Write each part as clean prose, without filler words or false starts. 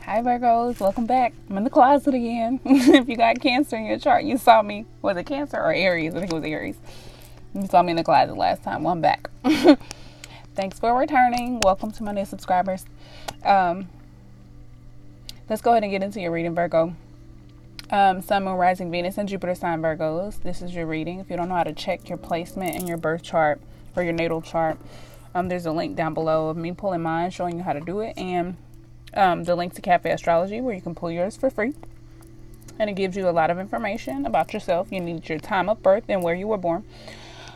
Hi Virgos, welcome back. I'm in the closet again. If you got Cancer in your chart, you saw me. Was it Cancer or Aries? I think it was Aries. You saw me in the closet last time. Well, I'm back. Thanks for returning. Welcome to my new subscribers. Let's go ahead and get into your reading, Virgo. Sun, Moon, Rising, Venus, and Jupiter sign Virgos. This is your reading. If you don't know how to check your placement in your birth chart or your natal chart, there's a link down below of me pulling mine, showing you how to do it, and the link to Cafe Astrology where you can pull yours for free. And it gives you a lot of information about yourself. You need your time of birth and where you were born.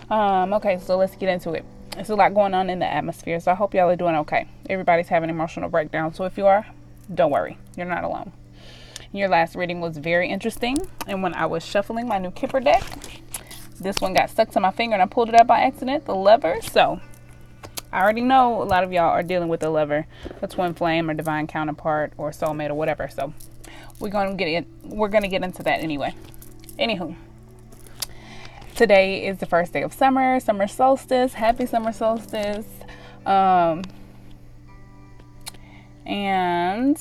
Okay, so let's get into it. There's a lot going on in the atmosphere, so I hope y'all are doing okay. Everybody's having emotional breakdown, so if you are, don't worry. You're not alone. Your last reading was very interesting, and when I was shuffling my new Kipper deck, this one got stuck to my finger and I pulled it out by accident, the Lover. So I already know a lot of y'all are dealing with the Lover, a twin flame or divine counterpart or soulmate or whatever. So we're gonna get into that anyway. Anywho, today is the first day of summer solstice. Happy summer solstice. And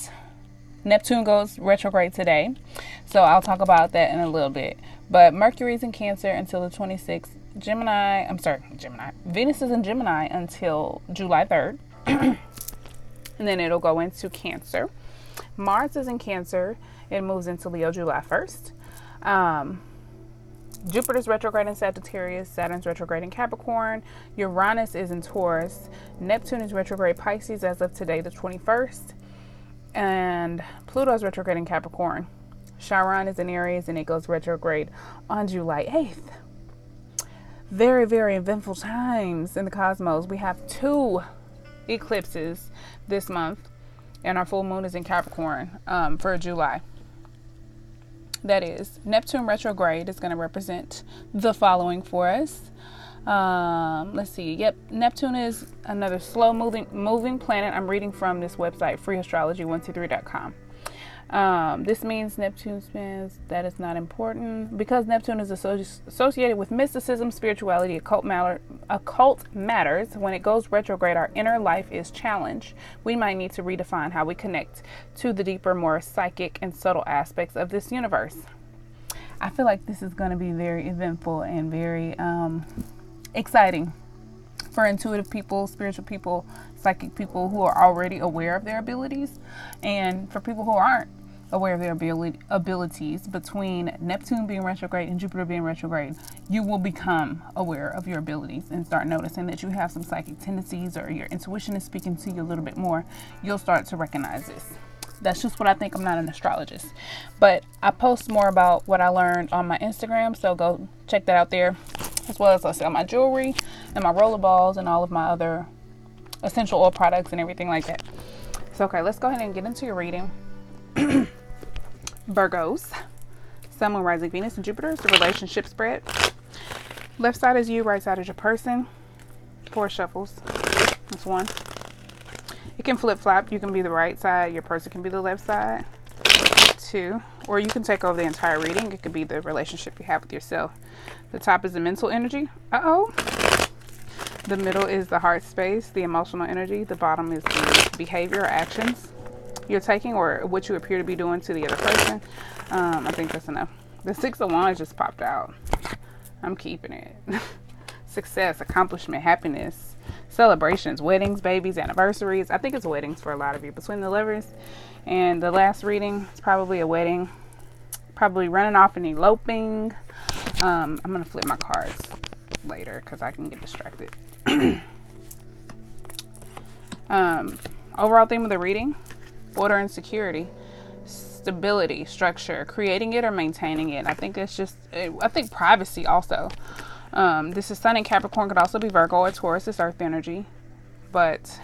Neptune goes retrograde today, so I'll talk about that in a little bit. But Mercury's in Cancer until the 26th. Venus is in Gemini until July 3rd. And then it'll go into Cancer. Mars is in Cancer. It moves into Leo July 1st. Jupiter's retrograde in Sagittarius. Saturn's retrograde in Capricorn. Uranus is in Taurus. Neptune is retrograde Pisces as of today, the 21st. And Pluto's retrograde in Capricorn. Chiron is in Aries and it goes retrograde on July 8th. Very, very eventful times in the cosmos. We have 2 eclipses this month, and our full moon is in Capricorn for July. That is, Neptune retrograde is going to represent the following for us. Let's see. Yep, Neptune is another slow moving planet. I'm reading from this website, freeastrology123.com. This means Neptune spins. That is not important because Neptune is associated with mysticism, spirituality, occult matters. When it goes retrograde, our inner life is challenged. We might need to redefine how we connect to the deeper, more psychic and subtle aspects of this universe. I feel like this is going to be very eventful and very exciting for intuitive people, spiritual people, psychic people who are already aware of their abilities, and for people who aren't aware of their abilities. Between Neptune being retrograde and Jupiter being retrograde, you will become aware of your abilities and start noticing that you have some psychic tendencies or your intuition is speaking to you a little bit more. You'll start to recognize this. That's just what I think. I'm not an astrologist, but I post more about what I learned on my Instagram, so go check that out there, as well as I sell my jewelry and my rollerballs and all of my other essential oil products and everything like that. So okay, let's go ahead and get into your reading. Virgos, Sun, Moon, Rising, Venus, and Jupiter is the relationship spread. Left side is you, right side is your person. 4 shuffles. That's 1. It can flip-flop. You can be the right side, your person can be the left side. 2. Or you can take over the entire reading. It could be the relationship you have with yourself. The top is the mental energy. The middle is the heart space, the emotional energy. The bottom is the behavior or actions you're taking or what you appear to be doing to the other person. I think that's enough. The 6 of Wands just popped out. I'm keeping it. Success, accomplishment, happiness, celebrations, weddings, babies, anniversaries. I think it's weddings for a lot of you. Between the Lovers and the last reading, it's probably a wedding. Probably running off and eloping. I'm going to flip my cards later because I can get distracted. Overall theme of the reading: order and security, stability, structure, creating it or maintaining it. I think it's just, I think privacy also. This is Sun in Capricorn, could also be Virgo or Taurus. It's earth energy, but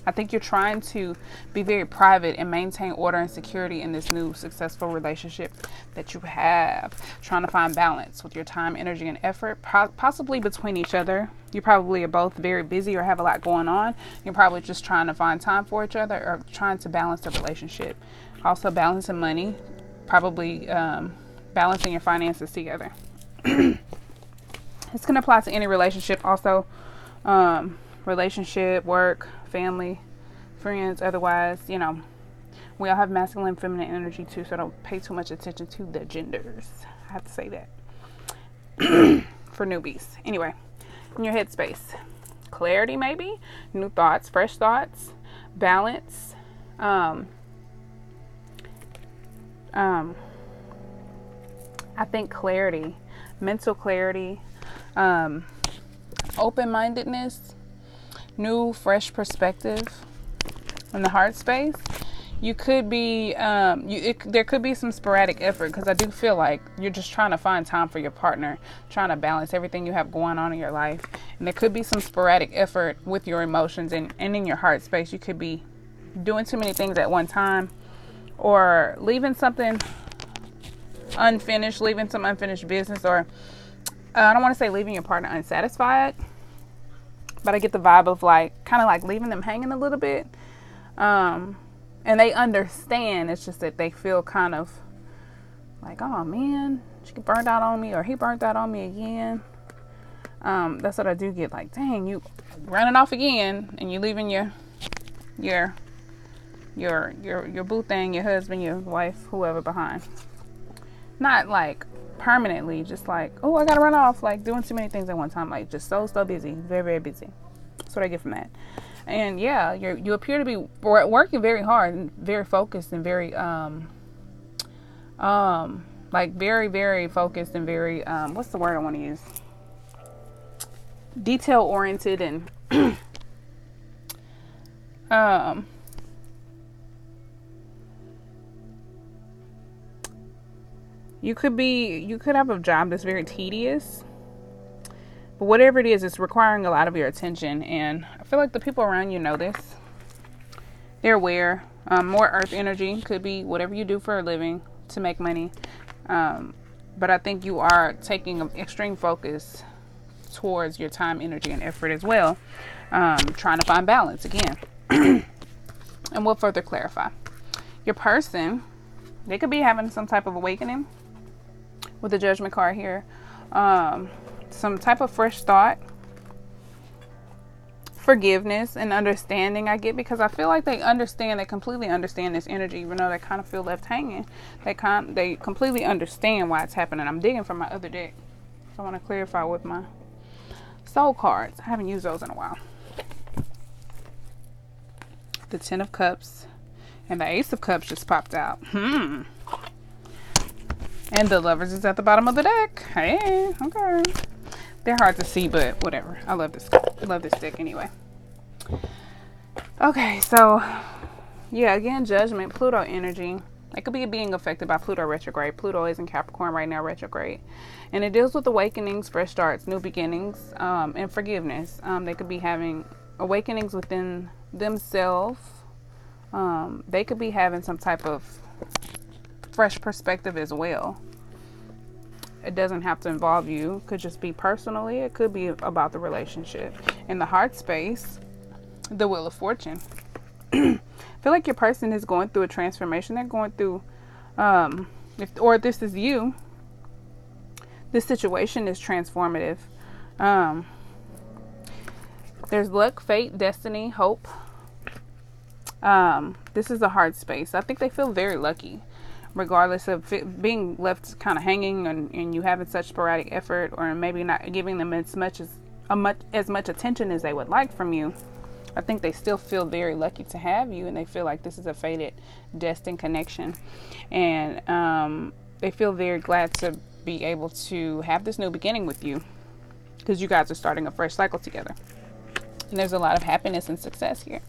I think you're trying to be very private and maintain order and security in this new successful relationship that you have. Trying to find balance with your time, energy, and effort, possibly between each other. You probably are both very busy or have a lot going on. You're probably just trying to find time for each other or trying to balance the relationship. Also balancing money, probably balancing your finances together. This can apply to any relationship also. Relationship, work, family, friends, otherwise, We all have masculine and feminine energy too, so don't pay too much attention to the genders. I have to say that for newbies. Anyway, in your headspace, clarity, maybe new thoughts, fresh thoughts, balance. I think clarity, mental clarity, open-mindedness, new fresh perspective. In the heart space, you could be there could be some sporadic effort, because I do feel like you're just trying to find time for your partner, trying to balance everything you have going on in your life, and there could be some sporadic effort with your emotions, and in your heart space you could be doing too many things at one time, or leaving something unfinished, leaving some unfinished business, or I don't want to say leaving your partner unsatisfied, but I get the vibe of like kind of like leaving them hanging a little bit. And they understand. It's just that they feel kind of like, oh man, she burned out on me, or he burned out on me again. That's what I do get. Like, dang, you running off again, and you leaving your boo thing, your husband, your wife, whoever behind. Not like permanently, just like, oh, I gotta run off, like doing too many things at one time, like just so busy, very, very busy. That's what I get from that. And yeah, you appear to be working very hard and very focused and very like very, very focused and very what's the word I want to use? Detail oriented, and you could have a job that's very tedious. But whatever it is, it's requiring a lot of your attention. And I feel like the people around you know this. They're aware. More earth energy could be whatever you do for a living to make money. But I think you are taking an extreme focus towards your time, energy, and effort as well. Trying to find balance again. And we'll further clarify. Your person, they could be having some type of awakening with the Judgment card here. Some type of fresh thought, forgiveness, and understanding I get, because I feel like they completely understand this energy, even though they kind of feel left hanging. They completely understand why it's happening. I'm digging from my other deck, so I want to clarify with my soul cards. I haven't used those in a while. The 10 of Cups and the Ace of Cups just popped out. And the Lovers is at the bottom of the deck. Hey, okay. They're hard to see, but whatever. I love this deck anyway. Okay, so yeah, again, Judgment, Pluto energy. It could be being affected by Pluto retrograde. Pluto is in Capricorn right now, retrograde. And it deals with awakenings, fresh starts, new beginnings, and forgiveness. They could be having awakenings within themselves. They could be having some type of fresh perspective as well. It doesn't have to involve you. It could just be personally. It could be about the relationship. In the heart space, the Wheel of Fortune. I feel like your person is going through a transformation. They're going through, or this is you, this situation is transformative. There's luck, fate, destiny, hope. This is a heart space. I think they feel very lucky, regardless of being left kind of hanging and you having such sporadic effort, or maybe not giving them as much attention as they would like from you. I think they still feel very lucky to have you, and they feel like this is a fated, destined connection, and they feel very glad to be able to have this new beginning with you, because you guys are starting a fresh cycle together, and there's a lot of happiness and success here.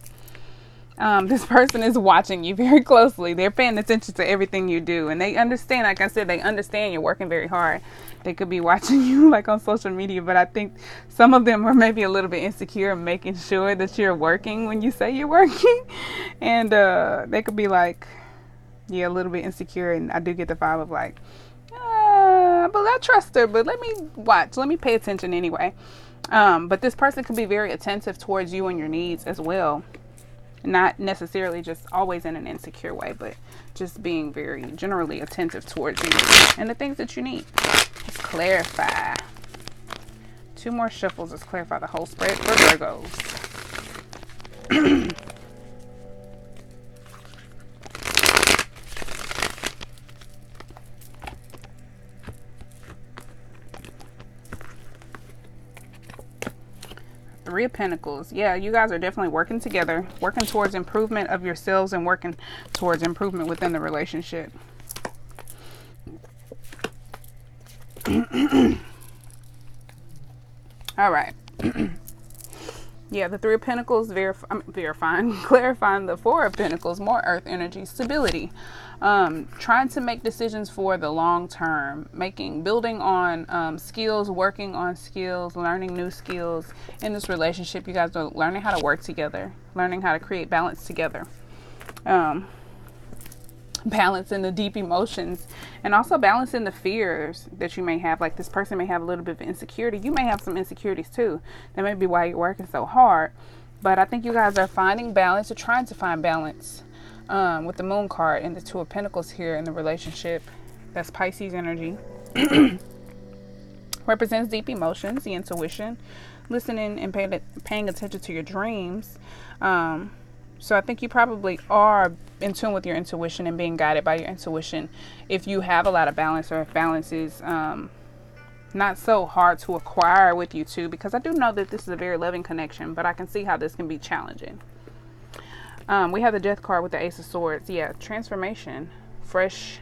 This person is watching you very closely. They're paying attention to everything you do, and they understand, like I said, they understand you're working very hard. They could be watching you like on social media, but I think some of them are maybe a little bit insecure, making sure that you're working when you say you're working. And they could be like, yeah, a little bit insecure. And I do get the vibe of like, but I trust her, but let me watch, let me pay attention anyway. But this person could be very attentive towards you and your needs as well. Not necessarily just always in an insecure way, but just being very generally attentive towards you and the things that you need. Let's clarify. 2 more shuffles. Let's clarify the whole spread for Virgos. Three of Pentacles. Yeah, you guys are definitely working together, working towards improvement of yourselves and working towards improvement within the relationship. All right. Yeah, the Three of Pentacles, clarifying the Four of Pentacles, more earth energy, stability. Trying to make decisions for the long term, building on skills, working on skills, learning new skills in this relationship. You guys are learning how to work together, learning how to create balance together. Balance in the deep emotions, and also balance in the fears that you may have. Like, this person may have a little bit of insecurity. You may have some insecurities too. That may be why you're working so hard. But I think you guys are finding balance, or trying to find balance with the Moon card and the Two of Pentacles here in the relationship. That's Pisces energy. Represents deep emotions, the intuition, listening and paying attention to your dreams. So I think you probably are in tune with your intuition and being guided by your intuition if you have a lot of balance, or if balance is not so hard to acquire with you two, because I do know that this is a very loving connection, but I can see how this can be challenging. We have the Death card with the Ace of Swords. Yeah, transformation, fresh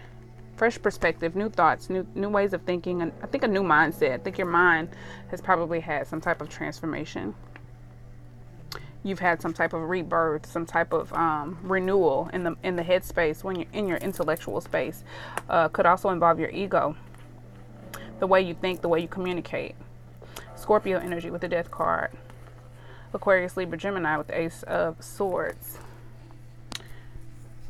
perspective, new thoughts, new ways of thinking, and I think a new mindset. I think your mind has probably had some type of transformation. You've had some type of rebirth, some type of renewal in the head space when you're in your intellectual space. Could also involve your ego, the way you think, the way you communicate. Scorpio energy with the Death card. Aquarius, Libra, Gemini with the Ace of Swords.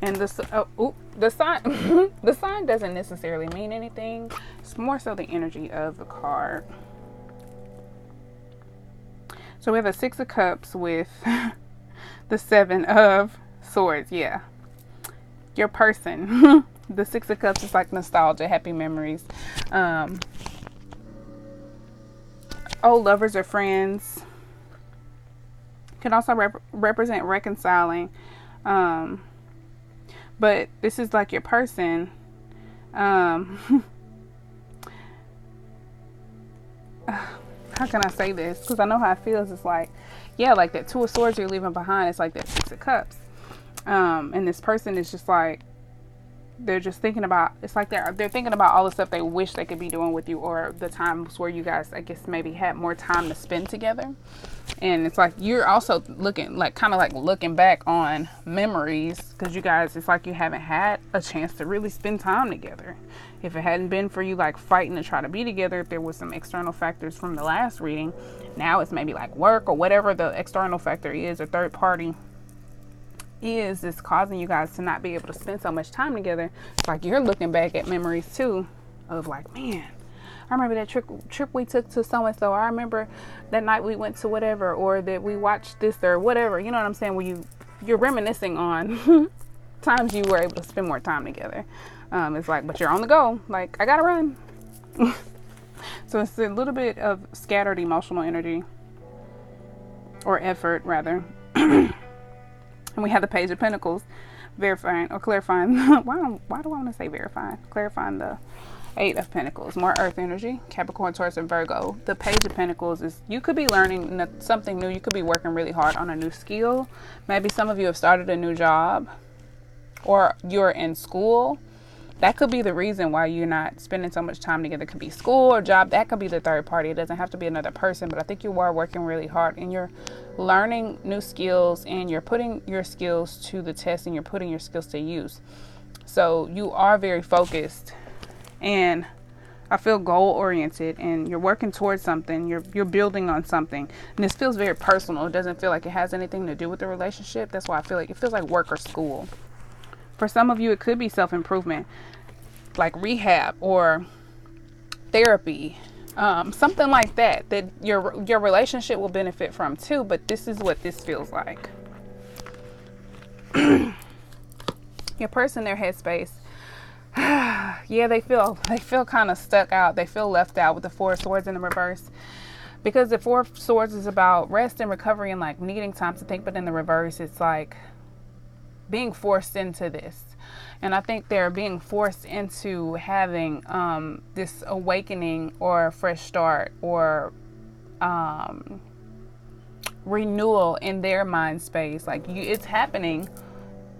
And the sign the sign doesn't necessarily mean anything. It's more so the energy of the card. So we have a Six of Cups with the Seven of Swords. Yeah. Your person. The Six of Cups is like nostalgia, happy memories. Old lovers or friends. Can also represent reconciling. But this is like your person. How can I say this? Because I know how it feels. It's like, yeah, like that Two of Swords you're leaving behind. It's like that Six of Cups. And this person is just like, they're just thinking about, it's like they're thinking about all the stuff they wish they could be doing with you, or the times where you guys, I guess, maybe had more time to spend together. And it's like you're also looking, like, kind of like looking back on memories, because you guys, it's like you haven't had a chance to really spend time together. If it hadn't been for you like fighting to try to be together, if there was some external factors from the last reading, now it's maybe like work or whatever the external factor is, or third party is causing you guys to not be able to spend so much time together. It's like you're looking back at memories too, of like, man, I remember that trip we took to so and so. I remember that night we went to whatever, or that we watched this or whatever. You know what I'm saying? Where you're reminiscing on times you were able to spend more time together. It's like, but you're on the go. Like, I gotta run. So it's a little bit of scattered emotional energy, or effort rather. And we have the Page of Pentacles, verifying or clarifying. Why do I want to say verifying? Clarifying the Eight of Pentacles, more earth energy, Capricorn, Taurus, and Virgo. The Page of Pentacles is, you could be learning something new. You could be working really hard on a new skill. Maybe some of you have started a new job, or you're in school. That could be the reason why you're not spending so much time together. It could be school or job. That could be the third party. It doesn't have to be another person, but I think you are working really hard, and you're learning new skills, and you're putting your skills to the test, and you're putting your skills to use. So you are very focused, and I feel goal oriented, and you're working towards something. You're building on something, and this feels very personal. It doesn't feel like it has anything to do with the relationship. That's why I feel like it feels like work or school. For some of you, it could be self-improvement, like rehab or therapy, something like that your relationship will benefit from too. But this is what this feels like. Your person, their headspace, yeah, they feel kind of stuck out. They feel left out with the Four of Swords in the reverse, because the Four of Swords is about rest and recovery and like needing time to think, but in the reverse, it's like being forced into this. And I think they're being forced into having this awakening or a fresh start, or renewal in their mind space. Like it's happening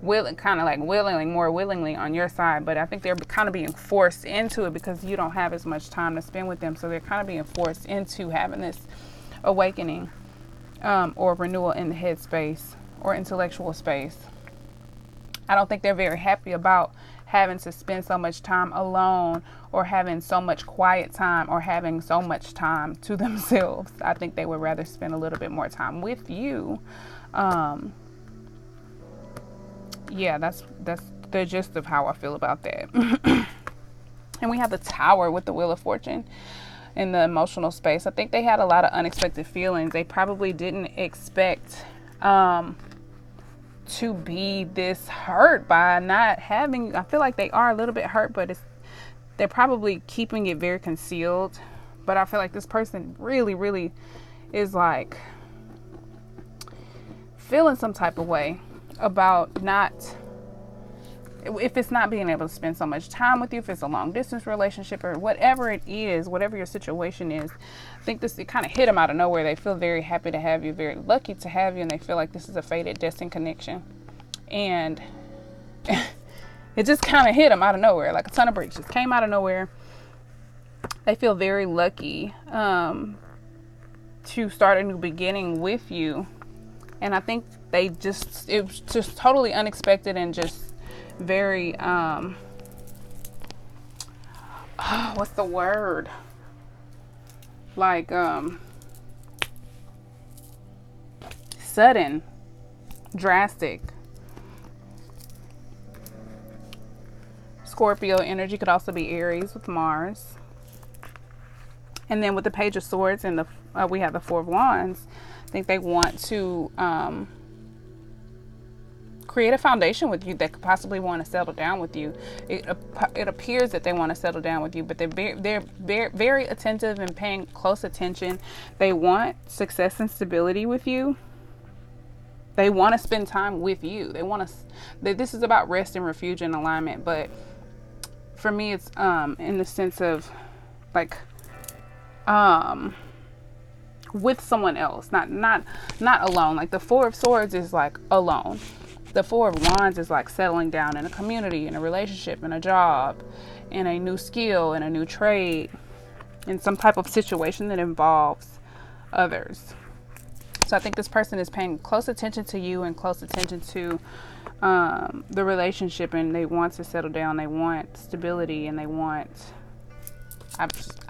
more willingly on your side, but I think they're kind of being forced into it because you don't have as much time to spend with them. So they're kind of being forced into having this awakening or renewal in the head space or intellectual space. I don't think they're very happy about having to spend so much time alone or having so much quiet time or having so much time to themselves. I think they would rather spend a little bit more time with you. Yeah, that's the gist of how I feel about that. And we have the Tower with the Wheel of Fortune in the emotional space. I think they had a lot of unexpected feelings. They probably didn't expect to be this hurt by not having. I feel like they are a little bit hurt, but they're probably keeping it very concealed. But I feel like this person really, really is like feeling some type of way about not, if it's not being able to spend so much time with you, if it's a long distance relationship or whatever it is, whatever your situation is. I think it kind of hit them out of nowhere. They feel very happy to have you, very lucky to have you, and they feel like this is a fated, destined connection. And it just kind of hit them out of nowhere, like a ton of bricks just came out of nowhere. They feel very lucky to start a new beginning with you. And I think it was just totally unexpected and just very, what's the word? Like, sudden, drastic. Scorpio energy could also be Aries with Mars. And then with the Page of Swords and we have the Four of Wands. I think they want to create a foundation with you that could possibly want to settle down with you. It appears that they want to settle down with you, but they're very attentive and paying close attention. They want success and stability with you. They want to spend time with you. They want to. This is about rest and refuge and alignment. But for me, it's in the sense of like with someone else, not alone. Like the Four of Swords is like alone. The Four of Wands is like settling down in a community, in a relationship, in a job, in a new skill, in a new trade, in some type of situation that involves others. So I think this person is paying close attention to you and close attention to the relationship, and they want to settle down. They want stability, and they want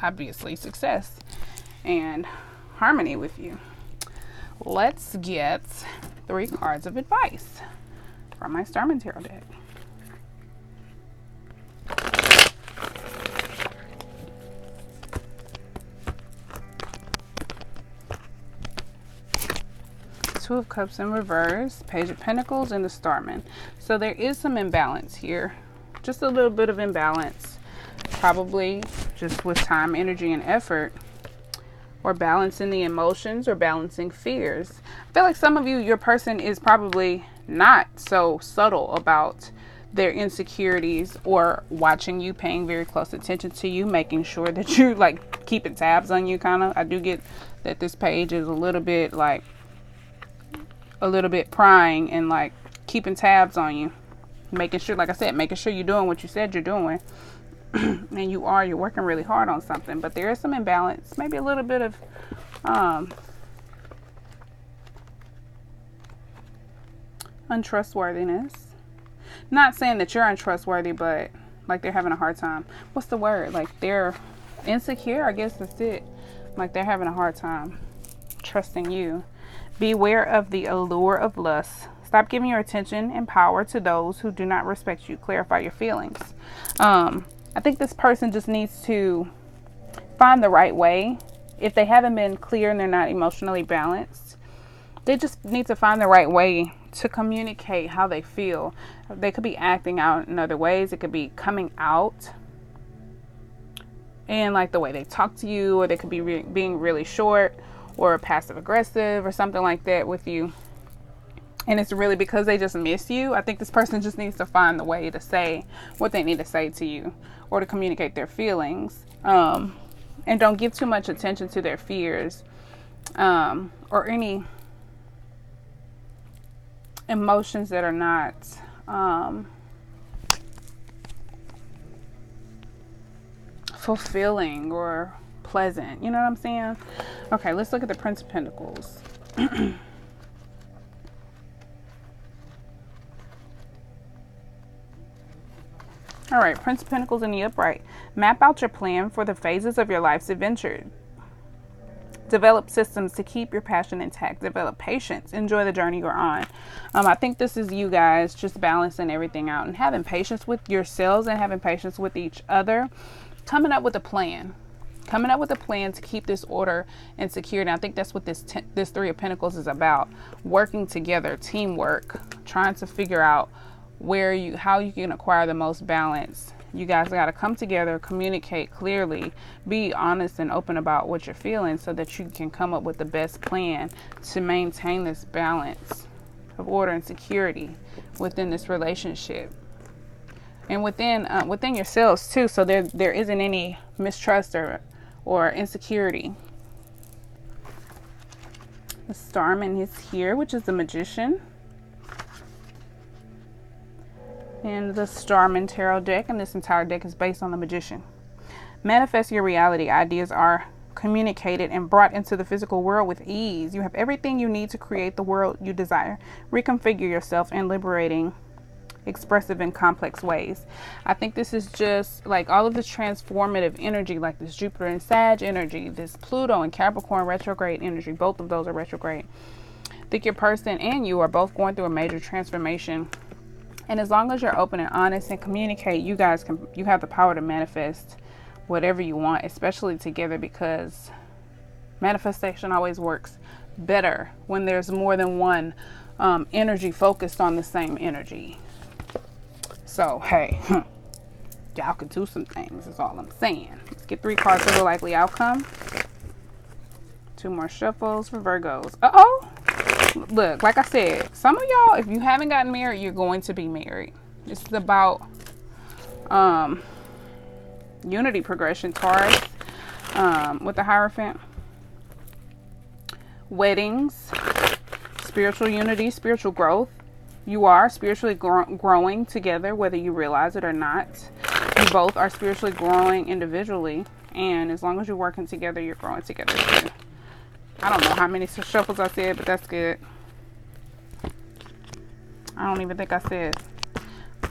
obviously success and harmony with you. Let's get 3 cards of advice from my Starman Tarot deck. Two of Cups in reverse, Page of Pentacles, and the Starman. So there is some imbalance here. Just a little bit of imbalance. Probably just with time, energy, and effort. Or balancing the emotions or balancing fears. I feel like some of you, your person is probably not so subtle about their insecurities or watching you, paying very close attention to you, making sure that you're like keeping tabs on you kind of. I do get that this page is a little bit prying and like keeping tabs on you. Making sure, like I said, making sure you're doing what you said you're doing. And you're working really hard on something, but there is some imbalance, maybe a little bit of untrustworthiness. Not saying that you're untrustworthy, but like they're having a hard time. What's the word? Like they're insecure, I guess that's it. Like they're having a hard time trusting you. Beware of the allure of lust. Stop giving your attention and power to those who do not respect you. Clarify your feelings. I think this person just needs to find the right way. If they haven't been clear and they're not emotionally balanced, they just need to find the right way to communicate how they feel. They could be acting out in other ways. It could be coming out in like the way they talk to you, or they could be being really short or passive aggressive or something like that with you. And it's really because they just miss you. I think this person just needs to find the way to say what they need to say to you or to communicate their feelings. And don't give too much attention to their fears or any emotions that are not fulfilling or pleasant. You know what I'm saying? Okay, let's look at the Prince of Pentacles. All right, Prince of Pentacles in the upright. Map out your plan for the phases of your life's adventure. Develop systems to keep your passion intact. Develop patience. Enjoy the journey you're on. I think this is you guys just balancing everything out and having patience with yourselves and having patience with each other. Coming up with a plan. Coming up with a plan to keep this order and security. I think that's what this Three of Pentacles is about. Working together, teamwork, trying to figure out how you can acquire the most balance. You guys got to come together, communicate clearly, be honest and open about what you're feeling so that you can come up with the best plan to maintain this balance of order and security within this relationship. And within yourselves too, so there isn't any mistrust or insecurity. The Starman is here, which is the Magician. And the Starman Tarot deck, and this entire deck is based on the Magician. Manifest your reality. Ideas are communicated and brought into the physical world with ease. You have everything you need to create the world you desire. Reconfigure yourself in liberating, expressive, and complex ways. I think this is just like all of this transformative energy, like this Jupiter and Sag energy, this Pluto and Capricorn retrograde energy. Both of those are retrograde. I think your person and you are both going through a major transformation. And as long as you're open and honest and communicate, you have the power to manifest whatever you want, especially together, because manifestation always works better when there's more than one energy focused on the same energy. So, hey, y'all can do some things, is all I'm saying. Let's get 3 cards for the likely outcome. 2 more shuffles for Virgos. Uh-oh. Look, like I said, some of y'all, if you haven't gotten married, you're going to be married. This is about unity progression cards with the Hierophant. Weddings, spiritual unity, spiritual growth. You are spiritually growing together, whether you realize it or not. You both are spiritually growing individually, and as long as you're working together, you're growing together too. I don't know how many shuffles I said, but that's good. I don't even think I said.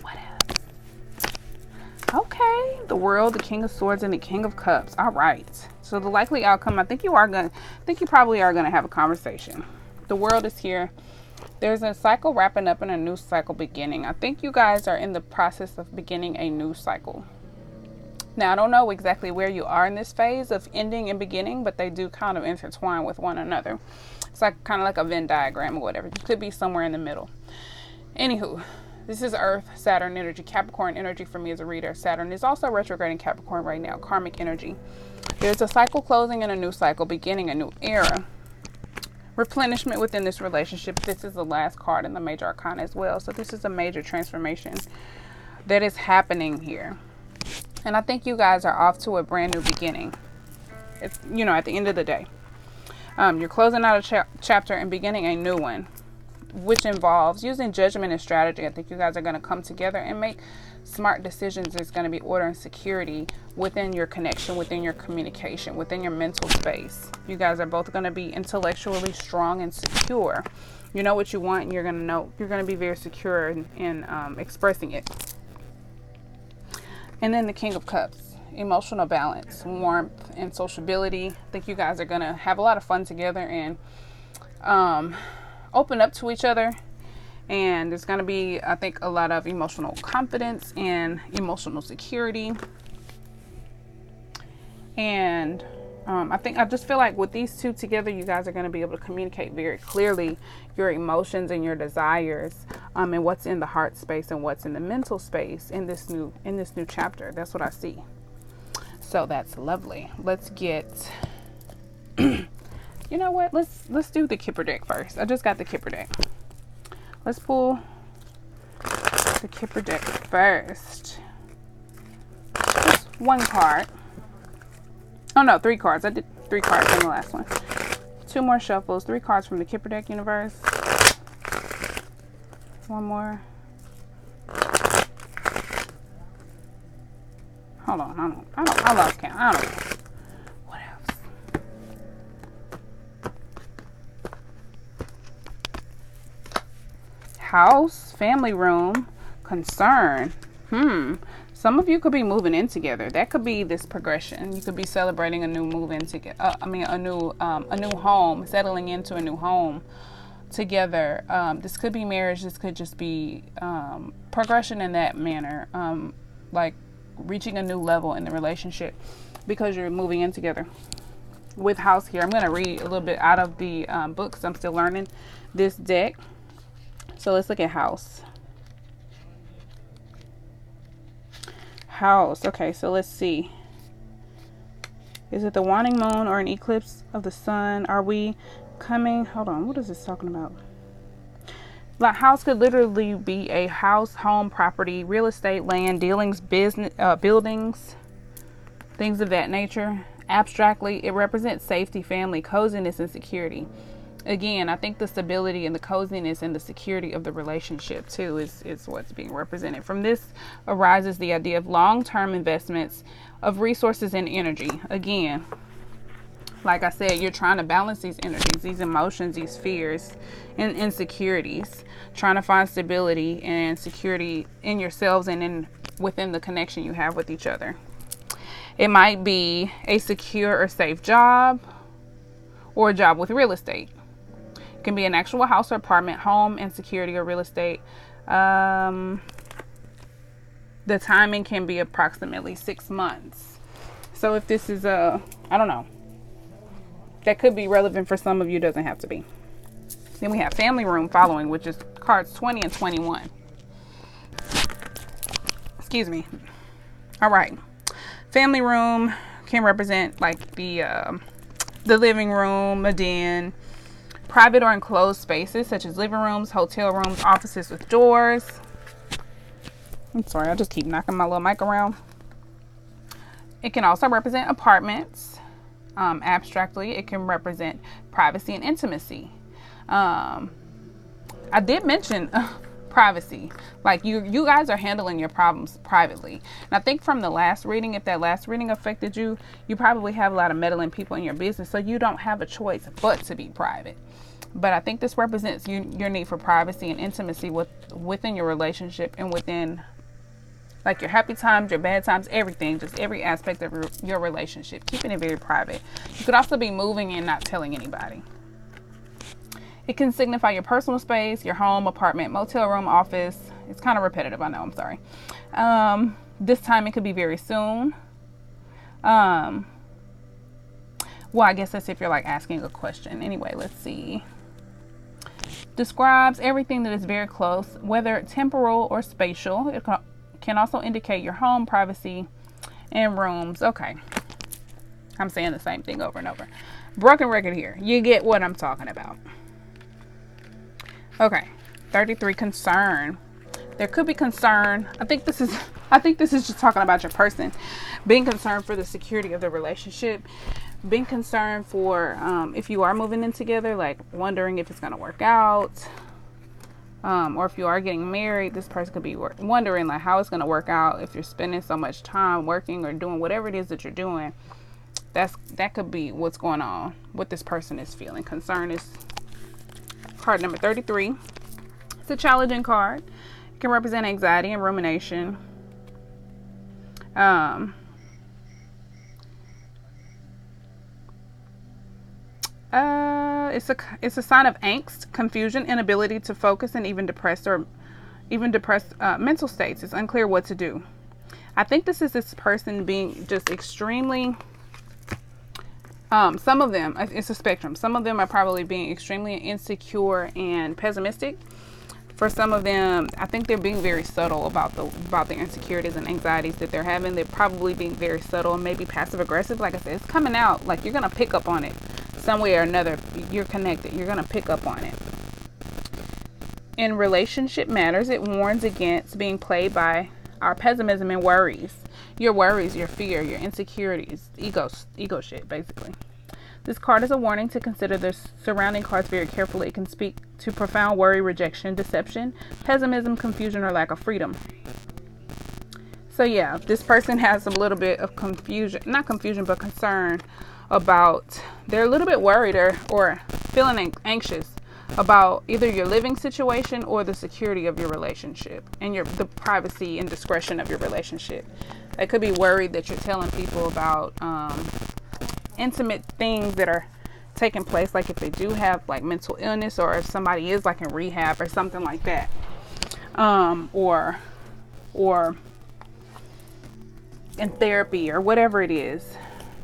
What else? Okay, the World, the King of Swords, and the King of Cups. All right. So the likely outcome, I think you probably are gonna have a conversation. The World is here. There's a cycle wrapping up and a new cycle beginning. I think you guys are in the process of beginning a new cycle. Now, I don't know exactly where you are in this phase of ending and beginning, but they do kind of intertwine with one another. It's like kind of like a Venn diagram or whatever. You could be somewhere in the middle. Anywho, this is Earth, Saturn energy, Capricorn energy for me as a reader. Saturn is also retrograde in Capricorn right now, karmic energy. There's a cycle closing and a new cycle beginning, a new era. Replenishment within this relationship. This is the last card in the major arcana as well. So this is a major transformation that is happening here. And I think you guys are off to a brand new beginning. It's, you know, at the end of the day. You're closing out a chapter and beginning a new one, which involves using judgment and strategy. I think you guys are going to come together and make smart decisions. There's going to be order and security within your connection, within your communication, within your mental space. You guys are both going to be intellectually strong and secure. You know what you want, and you're going to be very secure in expressing it. And then the King of Cups, emotional balance, warmth, and sociability. I think you guys are going to have a lot of fun together and open up to each other. And there's going to be, I think, a lot of emotional confidence and emotional security. And I just feel like with these two together, you guys are going to be able to communicate very clearly your emotions and your desires, and what's in the heart space and what's in the mental space in this new chapter. That's what I see. So that's lovely. Let's get, you know what? Let's do the Kipper deck first. I just got the Kipper deck. Let's pull the Kipper deck first. Just one card. Oh no, 3 cards. I did 3 cards in the last one. 2 more shuffles. 3 cards from the Kipper deck universe. One more. Hold on. I lost count. I don't know. What else? House, family room, concern. Some of you could be moving in together. That could be this progression. You could be celebrating a new move in together. a new home, settling into a new home together. This could be marriage. This could just be progression in that manner. Like reaching a new level in the relationship because you're moving in together. With house here, I'm going to read a little bit out of the book because I'm still learning this deck. So let's look at house. House. Okay, so let's see. Is it the waning moon or an eclipse of the sun? Are we coming? Hold on. What is this talking about? Like, house could literally be a house, home, property, real estate, land, dealings, business, buildings, things of that nature. Abstractly, it represents safety, family, coziness, and security. Again, I think the stability and the coziness and the security of the relationship too is what's being represented. From this arises the idea of long-term investments of resources and energy. Again, like I said, you're trying to balance these energies, these emotions, these fears and insecurities, trying to find stability and security in yourselves and within the connection you have with each other. It might be a secure or safe job or a job with real estate. It can be an actual house or apartment, home and security or real estate. The timing can be approximately 6 months. So if this is I don't know. That could be relevant for some of you, doesn't have to be. Then we have family room following, which is cards 20 and 21. Excuse me. All right. Family room can represent like the living room, a den, private or enclosed spaces such as living rooms, hotel rooms, offices with doors. I'm sorry, I just keep knocking my little mic around. It can also represent apartments. Abstractly, it can represent privacy and intimacy. I did mention privacy. Like you guys are handling your problems privately. And I think from the last reading, if that last reading affected you, you probably have a lot of meddling people in your business, so you don't have a choice but to be private. But I think this represents your need for privacy and intimacy within your relationship and within like your happy times, your bad times, everything, just every aspect of your relationship, keeping it very private. You could also be moving and not telling anybody. It can signify your personal space, your home, apartment, motel room, office. It's kind of repetitive, I know, I'm sorry. This time it could be very soon. Well, I guess that's if you're like asking a question. Anyway, let's see. Describes everything that is very close, whether temporal or spatial. It can also indicate your home, privacy, and rooms. Okay. I'm saying the same thing over and over. Broken record here. You get what I'm talking about. Okay. 33, concern. There could be concern. I think this is just talking about your person. Being concerned for the security of the relationship. Being concerned for if you are moving in together, like wondering if it's going to work out. Or if you are getting married, this person could be wondering like how it's going to work out if you're spending so much time working or doing whatever it is that you're doing. That could be what's going on, what this person is feeling. Concern is card number 33. It's a challenging card. It can represent anxiety and rumination. It's a sign of angst, confusion, inability to focus, and even depressed mental states. It's unclear what to do. I think this is this person being just extremely, some of them, it's a spectrum. Some of them are probably being extremely insecure and pessimistic. For some of them, I think they're being very subtle about the insecurities and anxieties that they're having. They're probably being very subtle and maybe passive aggressive. Like I said, it's coming out like you're going to pick up on it. Some way or another, you're connected. You're going to pick up on it. In relationship matters, it warns against being played by our pessimism and worries. Your worries, your fear, your insecurities, ego shit, basically. This card is a warning to consider the surrounding cards very carefully. It can speak to profound worry, rejection, deception, pessimism, confusion, or lack of freedom. So yeah, this person has a little bit of confusion, not confusion, but concern about, they're a little bit worried or feeling anxious about either your living situation or the security of your relationship and the privacy and discretion of your relationship. They could be worried that you're telling people about intimate things that are taking place, like if they do have like mental illness, or if somebody is like in rehab or something like that, or in therapy or whatever it is.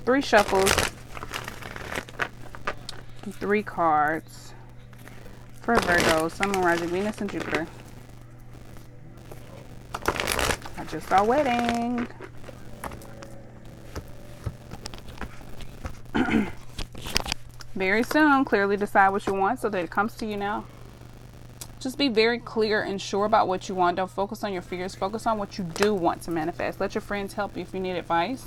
3 shuffles, 3 cards for Virgo, Sun, Moon, Rising, Venus, and Jupiter. I just saw wedding. Very soon, clearly decide what you want so that it comes to you now. Just be very clear and sure about what you want. Don't focus on your fears. Focus on what you do want to manifest. Let your friends help you if you need advice,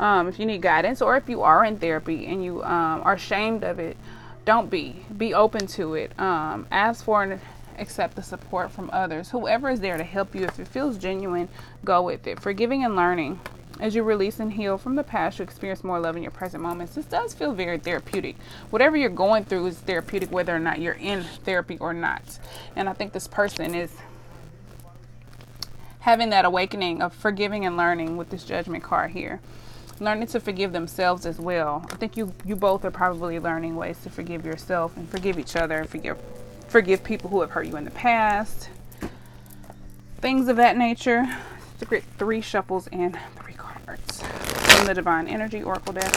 if you need guidance, or if you are in therapy and you are ashamed of it. Don't be open to it. Ask for and accept the support from others. Whoever is there to help you, if it feels genuine, go with it. Forgiving and learning. As you release and heal from the past, you experience more love in your present moments. This does feel very therapeutic. Whatever you're going through is therapeutic, whether or not you're in therapy or not. And I think this person is having that awakening of forgiving and learning with this Judgment card here. Learning to forgive themselves as well. I think you both are probably learning ways to forgive yourself and forgive each other, and forgive people who have hurt you in the past. Things of that nature. 3 shuffles and 3 cards from the Divine Energy Oracle deck.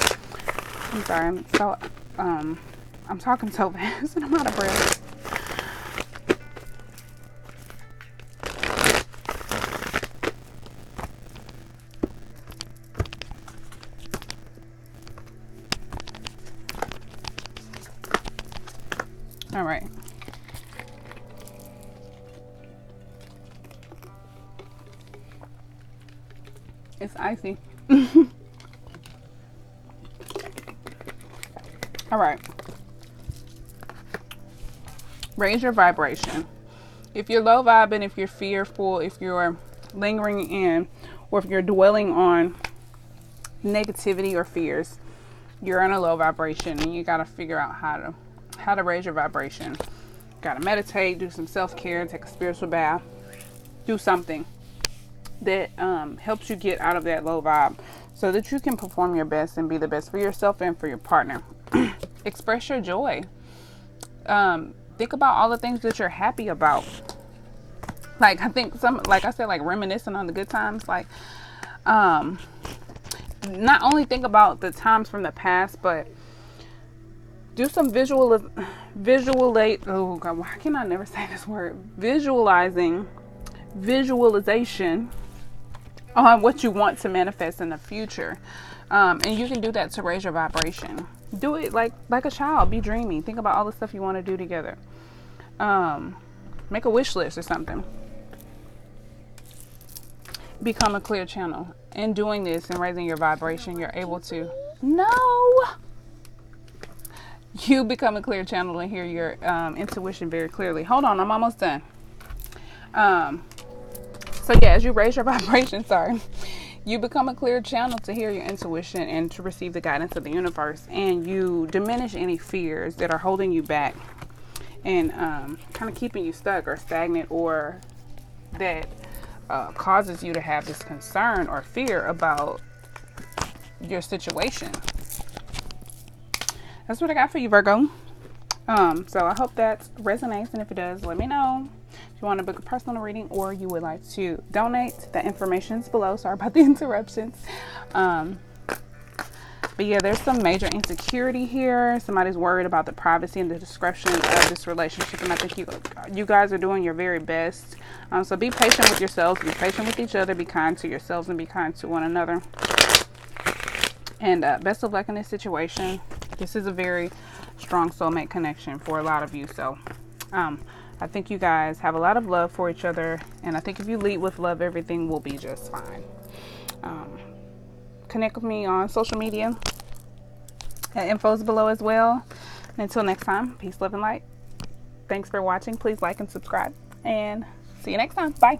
I'm sorry, I'm talking so fast and I'm out of breath. All right. It's icy. All right. Raise your vibration. If you're low vibing, if you're fearful, if you're lingering in, or if you're dwelling on negativity or fears, you're in a low vibration, and you got to figure out how to raise your vibration. Got to meditate, do some self-care, take a spiritual bath, do something that helps you get out of that low vibe so that you can perform your best and be the best for yourself and for your partner. Express your joy. Think about all the things that you're happy about. Like, I think like I said, like reminiscing on the good times. Like, not only think about the times from the past, but do some visualization. Oh God, why can I never say this word? Visualization on what you want to manifest in the future. And you can do that to raise your vibration. Do it like a child. Be dreamy. Think about all the stuff you want to do together. Make a wish list or something. Become a clear channel. In doing this and raising your vibration, you're able to you become a clear channel and hear your intuition very clearly. Hold on, I'm almost done. So yeah, as you raise your vibration, you become a clear channel to hear your intuition and to receive the guidance of the universe, and you diminish any fears that are holding you back and kind of keeping you stuck or stagnant, or that causes you to have this concern or fear about your situation. That's what I got for you, Virgo. So I hope that resonates, and if it does, let me know. If you want to book a personal reading or you would like to donate, the information is below. Sorry about the interruptions. But yeah, there's some major insecurity here. Somebody's worried about the privacy and the discretion of this relationship, and I think you guys are doing your very best. So be patient with yourselves, be patient with each other, be kind to yourselves, and be kind to one another. And best of luck in this situation. This is a very strong soulmate connection for a lot of you. So I think you guys have a lot of love for each other, and I think if you lead with love, everything will be just fine. Connect with me on social media, That info is below as well. And until next time, peace, love, and light. Thanks for watching. Please like and subscribe. And see you next time. Bye.